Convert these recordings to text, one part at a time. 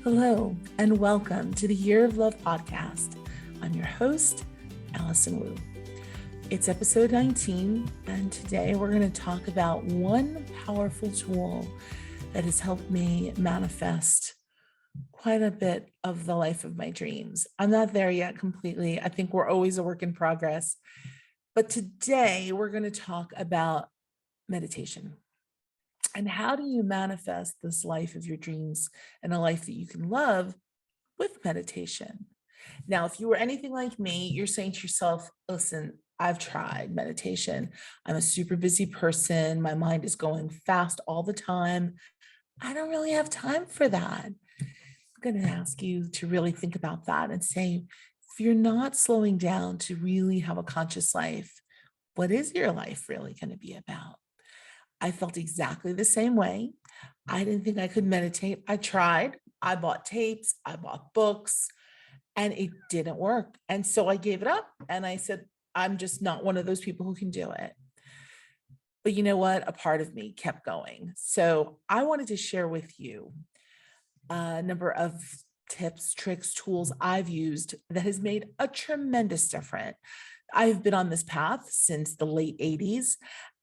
Hello, and welcome to the Year of Love podcast. I'm your host, Allison Wu. It's episode 19, and today we're going to talk about one powerful tool that has helped me manifest quite a bit of the life of my dreams. I'm not there yet completely. I think we're always a work in progress. But today we're going to talk about meditation. And how do you manifest this life of your dreams and a life that you can love with meditation? Now, if you were anything like me, you're saying to yourself, listen, I've tried meditation. I'm a super busy person. My mind is going fast all the time. I don't really have time for that. I'm going to ask you to really think about that and say, if you're not slowing down to really have a conscious life, what is your life really going to be about? I felt exactly the same way. I didn't think I could meditate. I tried. I bought tapes, I bought books, and it didn't work. And so I gave it up and I said, I'm just not one of those people who can do it. But you know what? A part of me kept going. So I wanted to share with you a number of tips, tricks, tools I've used that has made a tremendous difference. I've been on this path since the late 80s.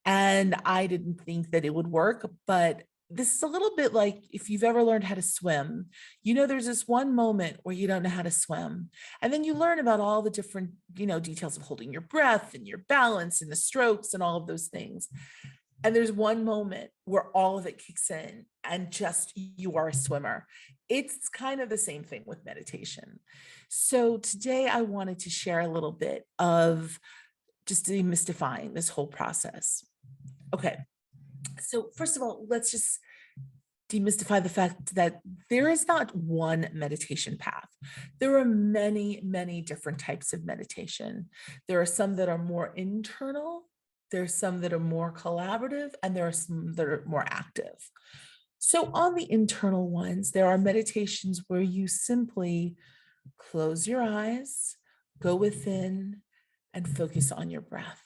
And I didn't think that it would work, but this is a little bit like if you've ever learned how to swim, there's this one moment where you don't know how to swim. And then you learn about all the different, details of holding your breath and your balance and the strokes and all of those things. And there's one moment where all of it kicks in and just you are a swimmer. It's kind of the same thing with meditation. So today I wanted to share a little bit of just demystifying this whole process. Okay, so first of all, let's just demystify the fact that there is not one meditation path. There are many, many different types of meditation. There are some that are more internal, there are some that are more collaborative, and there are some that are more active. So on the internal ones, there are meditations where you simply close your eyes, go within, and focus on your breath,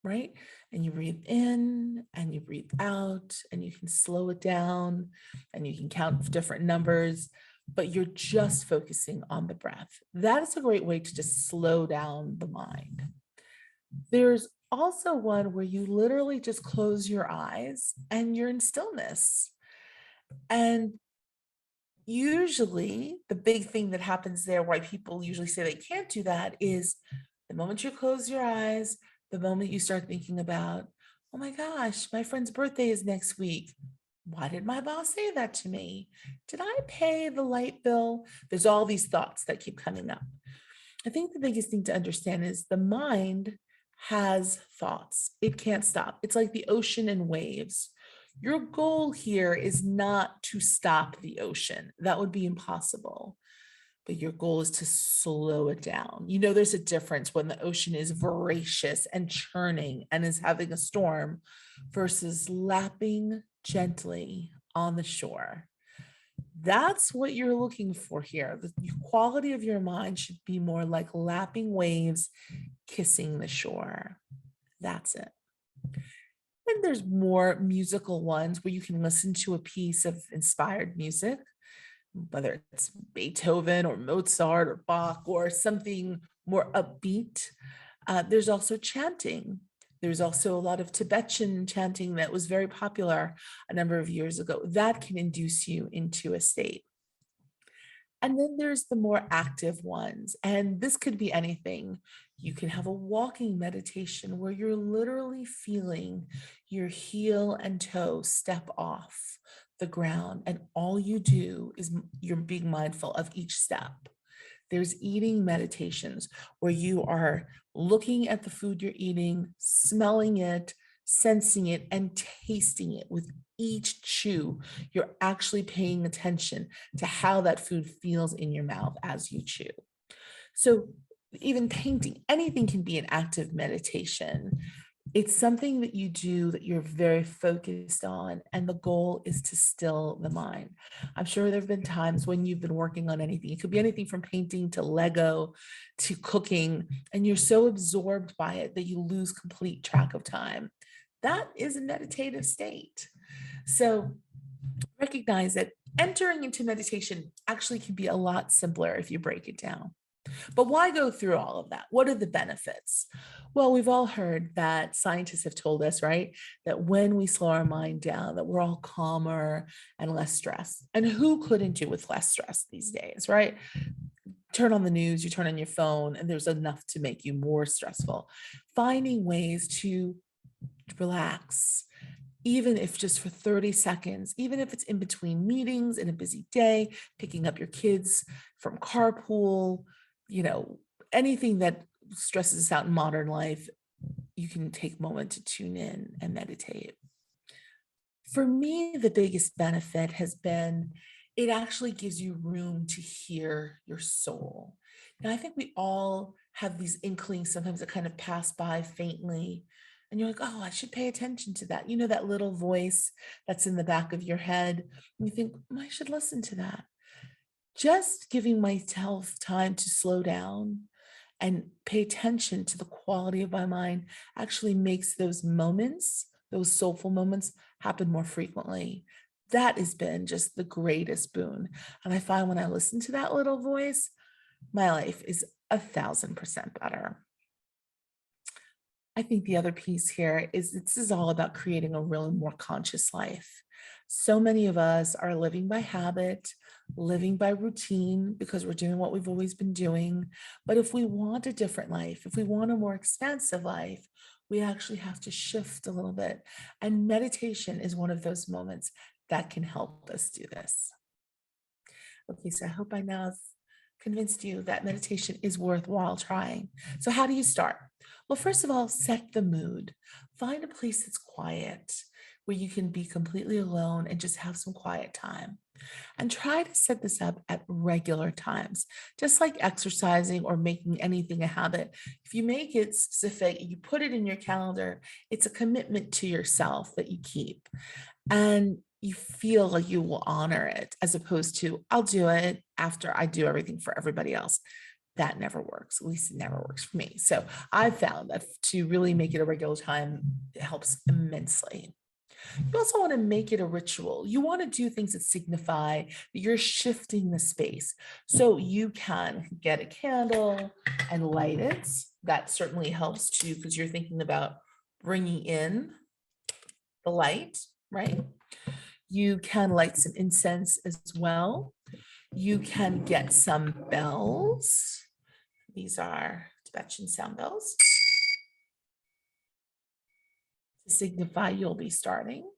right? And you breathe in and you breathe out, and you can slow it down and you can count different numbers, but you're just focusing on the breath. That is a great way to just slow down the mind. There's also one where you literally just close your eyes and you're in stillness. And usually the big thing that happens there, why people usually say they can't do that, is the moment you close your eyes, the moment you start thinking about, oh my gosh, my friend's birthday is next week. Why did my boss say that to me? Did I pay the light bill? There's all these thoughts that keep coming up. I think the biggest thing to understand is the mind has thoughts. It can't stop. It's like the ocean and waves. Your goal here is not to stop the ocean. That would be impossible. But your goal is to slow it down. There's a difference when the ocean is voracious and churning and is having a storm versus lapping gently on the shore. That's what you're looking for here. The quality of your mind should be more like lapping waves, kissing the shore. That's it. And there's more musical ones where you can listen to a piece of inspired music, whether it's Beethoven or Mozart or Bach or something more upbeat. There's also chanting. There's also a lot of Tibetan chanting that was very popular a number of years ago. That can induce you into a state. And then there's the more active ones. And this could be anything. You can have a walking meditation where you're literally feeling your heel and toe step off the ground. And all you do is you're being mindful of each step. There's eating meditations where you are looking at the food you're eating, smelling it, sensing it, and tasting it with each chew. You're actually paying attention to how that food feels in your mouth as you chew. So even painting, anything can be an active meditation. It's something that you do that you're very focused on, and the goal is to still the mind. I'm sure there have been times when you've been working on anything. It could be anything from painting to Lego to cooking, and you're so absorbed by it that you lose complete track of time. That is a meditative state. So recognize that Entering into meditation actually can be a lot simpler if you break it down. But why go through all of that? What are the benefits? Well, we've all heard that scientists have told us, right, that when we slow our mind down, that we're all calmer and less stressed. And who couldn't do with less stress these days, right? Turn on the news, you turn on your phone, and there's enough to make you more stressful. Finding ways to relax, even if just for 30 seconds, even if it's in between meetings in a busy day, picking up your kids from carpool, you know, anything that stresses us out in modern life, you can take a moment to tune in and meditate. For me, the biggest benefit has been it actually gives you room to hear your soul. Now, I think we all have these inklings sometimes that kind of pass by faintly. And you're like, oh, I should pay attention to that. You know, that little voice that's in the back of your head. And you think, I should listen to that. Just giving myself time to slow down and pay attention to the quality of my mind actually makes those moments, those soulful moments, happen more frequently. That has been just the greatest boon. And I find when I listen to that little voice, my life is 1,000% better. I think the other piece here is this is all about creating a really more conscious life. So many of us are living by habit, living by routine because we're doing what we've always been doing. But if we want a different life, if we want a more expansive life, we actually have to shift a little bit. And meditation is one of those moments that can help us do this. Okay, so I hope I now have convinced you that meditation is worthwhile trying. So, how do you start? Well, first of all, set the mood. Find a place that's quiet where you can be completely alone and just have some quiet time. And try to set this up at regular times, just like exercising or making anything a habit. If you make it specific, you put it in your calendar, it's a commitment to yourself that you keep. And you feel like you will honor it as opposed to, I'll do it after I do everything for everybody else. That never works. At least it never works for me. So I've found that to really make it a regular time, it helps immensely. You also want to make it a ritual. You want to do things that signify that you're shifting the space. So you can get a candle and light it. That certainly helps too, because you're thinking about bringing in the light, right? You can light some incense as well. You can get some bells. These are Tibetan sound bells to signify you'll be starting.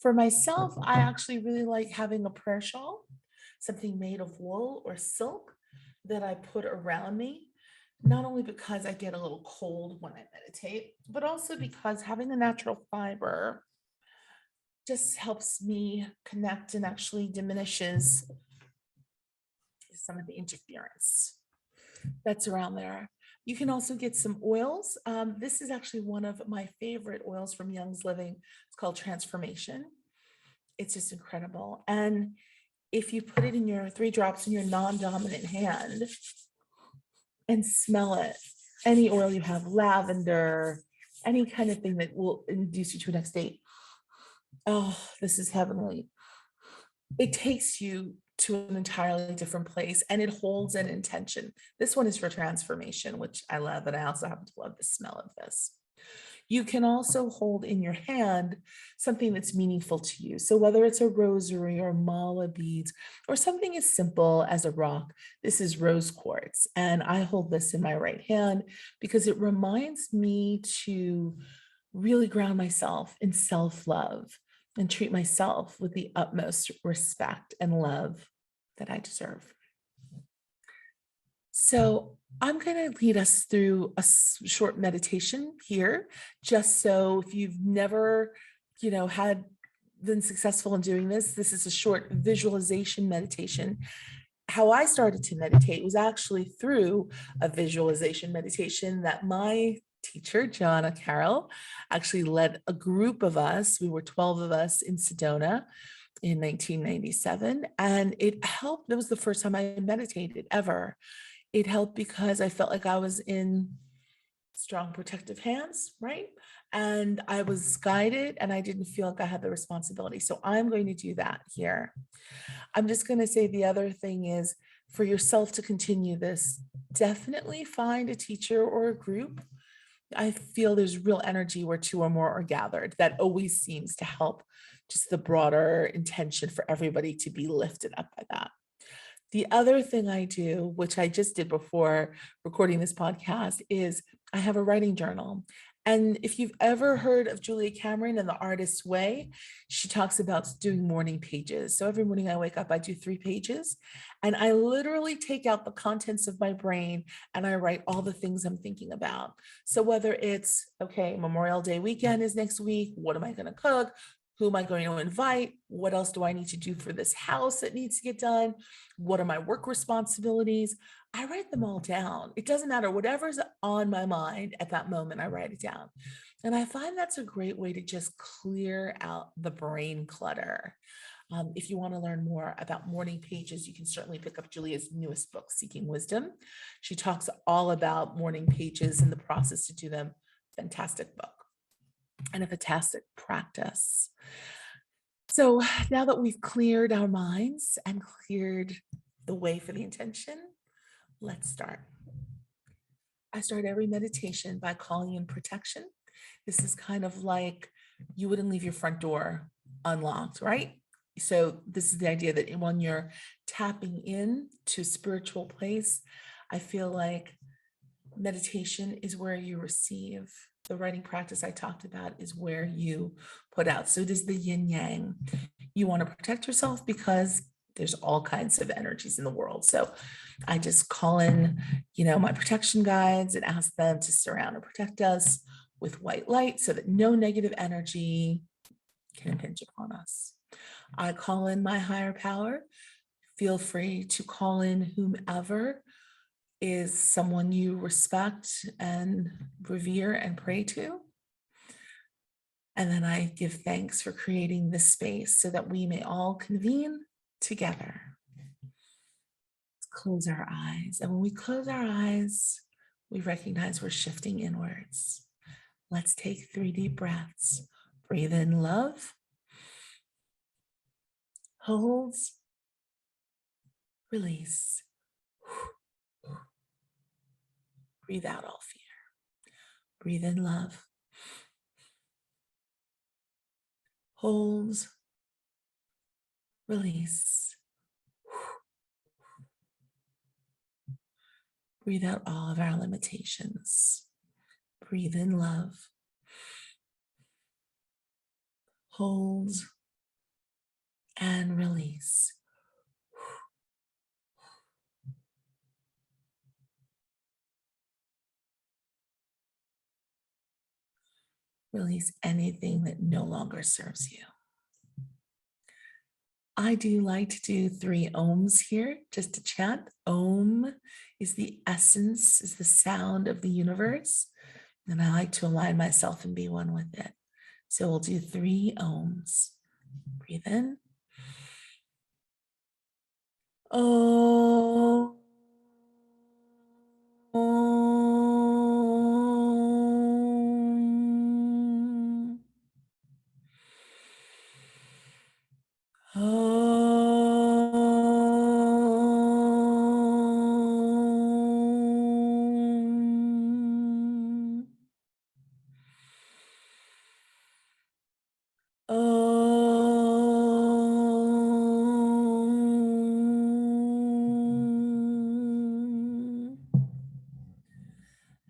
For myself, I actually really like having a prayer shawl, something made of wool or silk that I put around me, not only because I get a little cold when I meditate, but also because having the natural fiber just helps me connect and actually diminishes some of the interference that's around there. You can also get some oils. This is actually one of my favorite oils from Young's Living. It's called Transformation. It's just incredible. And if you put it in your 3 drops in your non-dominant hand and smell it, any oil you have, lavender, any kind of thing that will induce you to a next state. Oh, this is heavenly. It takes you to an entirely different place and it holds an intention. This one is for transformation, which I love, and I also happen to love the smell of this. You can also hold in your hand something that's meaningful to you. So whether it's a rosary or mala beads or something as simple as a rock, this is rose quartz. And I hold this in my right hand because it reminds me to really ground myself in self-love and treat myself with the utmost respect and love that I deserve. So I'm going to lead us through a short meditation here, just so if you've never, had been successful in doing this, this is a short visualization meditation. How I started to meditate was actually through a visualization meditation that my teacher, Joanna Carroll, actually led a group of us. We were 12 of us in Sedona in 1997. And it helped. That was the first time I meditated ever. It helped because I felt like I was in strong protective hands, right? and I was guided and I didn't feel like I had the responsibility. So I'm going to do that here. I'm just going to say the other thing is for yourself to continue this, definitely find a teacher or a group. I feel there's real energy where two or more are gathered. That always seems to help just the broader intention for everybody to be lifted up by that. The other thing I do, which I just did before recording this podcast, is I have a writing journal. And if you've ever heard of Julia Cameron and the Artist's Way, she talks about doing morning pages. So every morning I wake up, I do 3 pages, and I literally take out the contents of my brain and I write all the things I'm thinking about. So whether it's, okay, Memorial Day weekend is next week, what am I going to cook? Who am I going to invite? What else do I need to do for this house that needs to get done? What are my work responsibilities? I write them all down. It doesn't matter. Whatever's on my mind at that moment, I write it down. And I find that's a great way to just clear out the brain clutter. If you want to learn more about morning pages, you can certainly pick up Julia's newest book, Seeking Wisdom. She talks all about morning pages and the process to do them. Fantastic book and a fantastic practice. So now that we've cleared our minds and cleared the way for the intention, let's start. I start every meditation by calling in protection. This is kind of like you wouldn't leave your front door unlocked, right? So this is the idea that when you're tapping in to a spiritual place, I feel like meditation is where you receive. The writing practice I talked about is where you put out. So it is the yin yang. You want to protect yourself because there's all kinds of energies in the world. So I just call in, my protection guides and ask them to surround and protect us with white light so that no negative energy can impinge upon us. I call in my higher power. Feel free to call in whomever is someone you respect and revere and pray to. And then I give thanks for creating this space so that we may all convene together. Let's close our eyes. And when we close our eyes, we recognize we're shifting inwards. Let's take 3 deep breaths. Breathe in love. Hold. Release. Breathe out all fear. Breathe in love. Hold. Release. Breathe out all of our limitations. Breathe in love. Hold and release. Release anything that no longer serves you. I do like to do 3 ohms here, just to chant. Om is the essence, is the sound of the universe. And I like to align myself and be one with it. So we'll do 3 ohms. Breathe in. Om.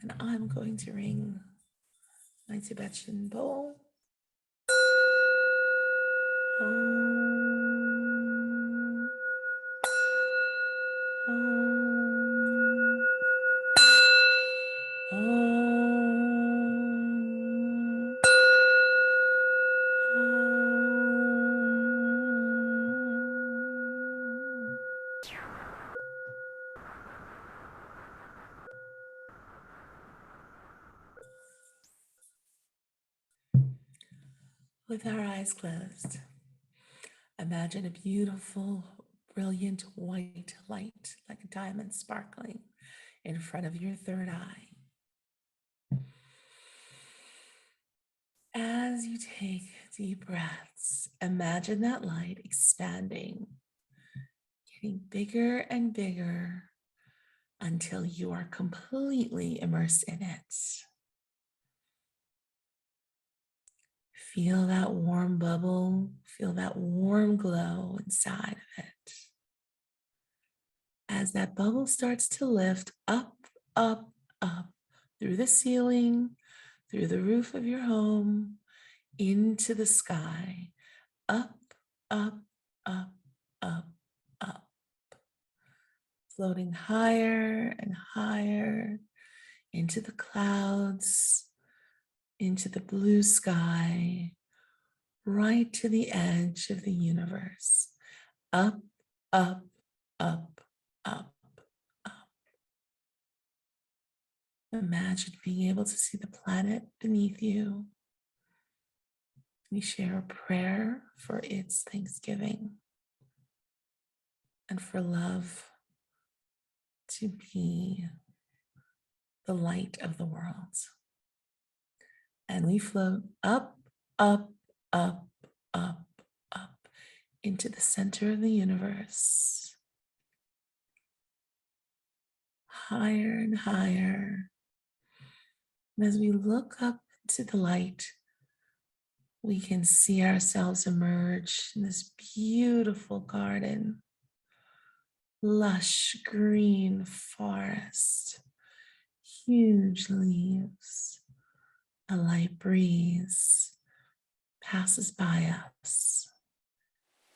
And I'm going to ring my Tibetan bowl. With our eyes closed, imagine a beautiful, brilliant white light like a diamond sparkling in front of your third eye. As you take deep breaths, imagine that light expanding, getting bigger and bigger until you are completely immersed in it. Feel that warm bubble, feel that warm glow inside of it. As that bubble starts to lift up, up, up through the ceiling, through the roof of your home, into the sky, up, up, up, up, up, floating higher and higher into the clouds, into the blue sky, right to the edge of the universe. Up, up, up, up, up. Imagine being able to see the planet beneath you. We share a prayer for its Thanksgiving and for love to be the light of the world. And we float up, up, up, up, up into the center of the universe, higher and higher. And as we look up to the light, we can see ourselves emerge in this beautiful garden, lush green forest, huge leaves. A light breeze passes by us,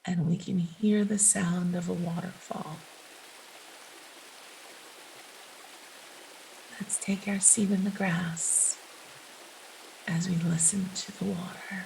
and we can hear the sound of a waterfall. Let's take our seat in the grass as we listen to the water.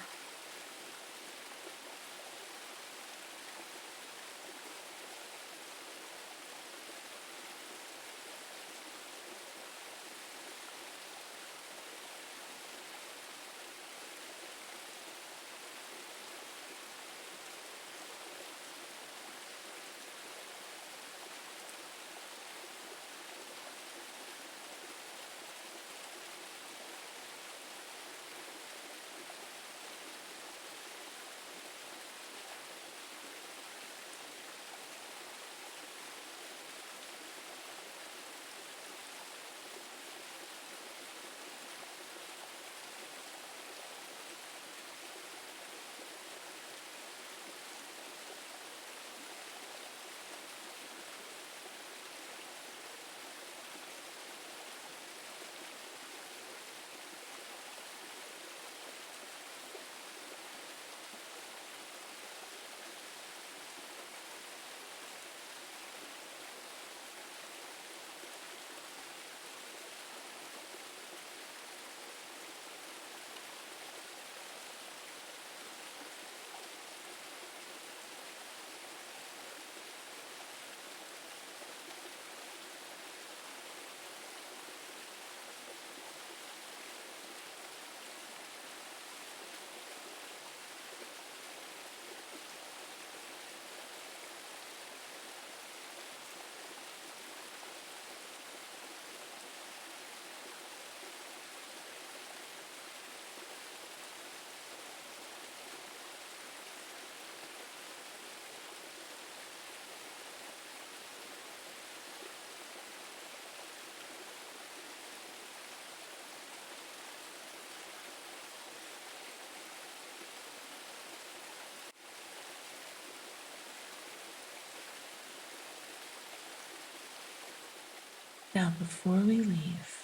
Now, before we leave,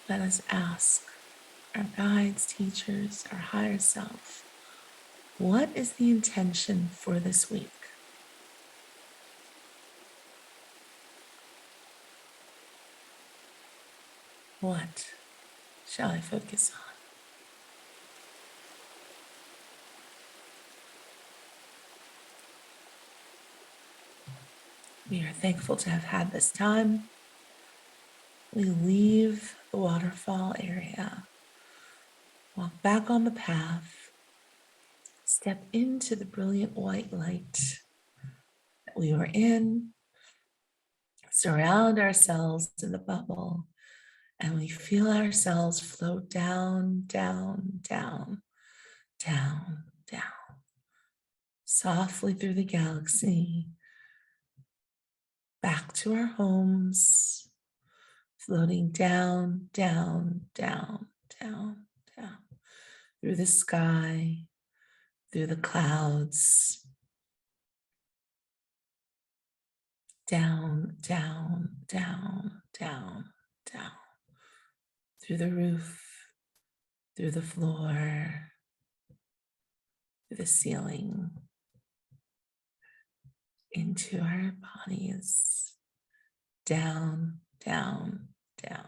let us ask our guides, teachers, our higher self, what is the intention for this week? What shall I focus on? We are thankful to have had this time. We leave the waterfall area, walk back on the path, step into the brilliant white light that we were in, surround ourselves in the bubble, And we feel ourselves float down, down, down, down, down, softly through the galaxy, back to our homes, floating down, down, down, down, down, through the sky, through the clouds, down, down, down, down, down, through the roof, through the floor, through the ceiling, into our bodies, down, down, down.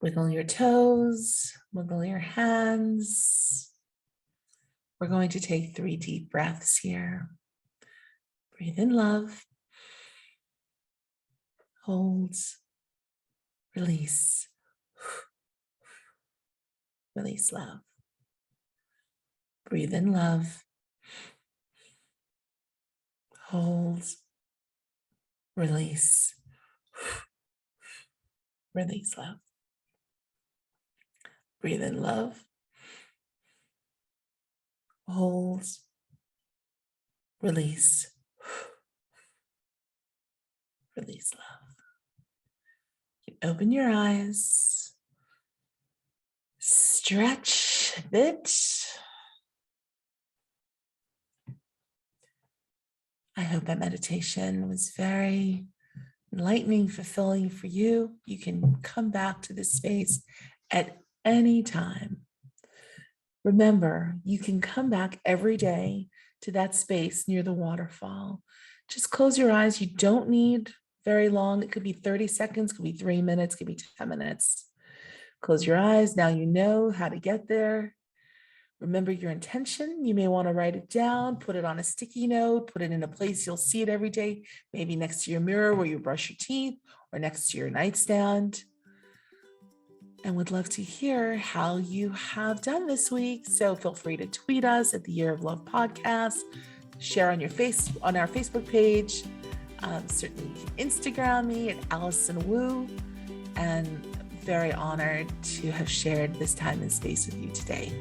Wiggle your toes, wiggle your hands. We're going to take 3 deep breaths here. Breathe in love, hold, release, release love. Breathe in love, hold, release, release love. Breathe in love, hold, release, release love. You can open your eyes, stretch a bit. I hope that meditation was very enlightening, fulfilling for you. You can come back to this space at any time. Remember, you can come back every day to that space near the waterfall. Just close your eyes. You don't need very long. It could be 30 seconds, could be 3 minutes, could be 10 minutes. Close your eyes. Now you know how to get there. Remember your intention. You may want to write it down, put it on a sticky note, put it in a place you'll see it every day, maybe next to your mirror where you brush your teeth or next to your nightstand. And would love to hear how you have done this week. So feel free to tweet us at the Year of Love podcast, share on our Facebook page. Certainly you can Instagram me at Allison Wu. And very honored to have shared this time and space with you today.